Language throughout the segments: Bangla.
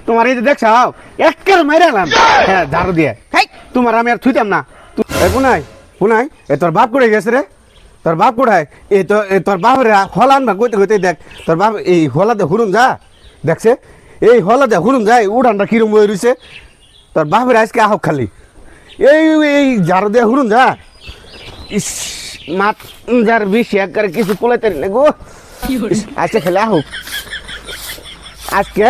তোমার এই যে দেখছ একের মেরে এলাম হ্যাঁ ঝাড়ু দিয়ে তোমার আমি আর থুইতাম না পুনাই পুনাই এ তোর বাপ করে গেছে রে তোর বাপ কোথায় এই তো তোর বাপের হলান না কইতে কইতে দেখ তোর বাপ এই হলাতে হুরুন যা দেখছে এই হলাতে হুরুন যায় উড়ানটা কিরম হয়ে রয়েছে তোর বাপের আজকে আহক খালি এই এই ঝাড়ু দিয়ে হুরুন যা ইস মাত যার বেশি একবারে কিছু পোলাইতে না গো আজকে খালি আহক আজকে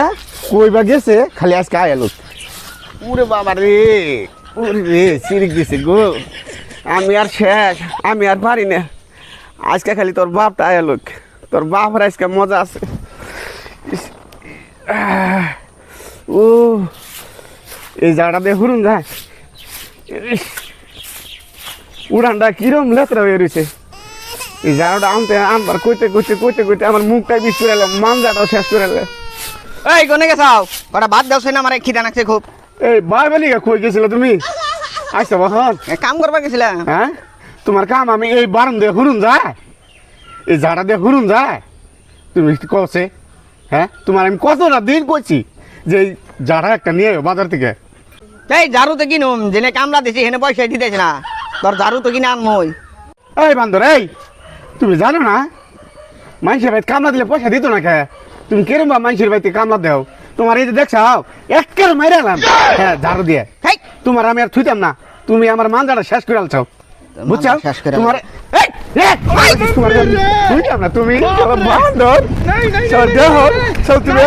কইবা গেছে খালি আজকে আয়ালো উরে বাবা রে উরে রে সিরিক দিছে গো আমি আর শেষ আমি আর পারি না আজকে খালি তোর বাপটা আয়ালো তোর বাপের আজকে মজা আছে ও এই জায়গাটা দিয়ে হুরুন যায় উড়ানটা কিরম লেতরা হয়ে রয়েছে এই জায়গাটা আনবার কইতে কইতে কইতে কইতে আমার মুখটাই বিষ করে এলাম মানজাটাও শেষ করে এলাম এই কোনে গেছাও কটা ভাত দাও না আমার খিদা নাকছে খুব এই বাইবেলি কই গেছিল তুমি আইসা বহন কাম করবা গেছিলা হ্যাঁ তোমার কাম আমি এই বারণ দিয়ে হুরুন যায় এই ঝাড়া দিয়ে হুরুন যায় তুমি কছে হ্যাঁ তোমার আমি কতটা দিন কইছি যে এই ঝাড়া একটা নিয়ে বাজার থেকে এই ঝাড়ু তো কিনুম জেনে কামলা দিছি হেনে পয়সা দিতেছ না তোর ঝাড়ু তো কিনে আনমই এই বান্দর এই তুমি জানো না মানুষের বাড়িতে কামলা দিলে পয়সা দিত না কে তুমি কিরম বা মানুষের বাড়িতে কামলা দেও তোমার এই যে দেখছ একের মেরে এলাম হ্যাঁ ঝাড়ু দিয়ে তোমার আমি আর থুইতাম না তুমি আমার মানজাটা শেষ করে আলছো বুঝছো তোমার থুইতাম না তুমি বান্দর তুমি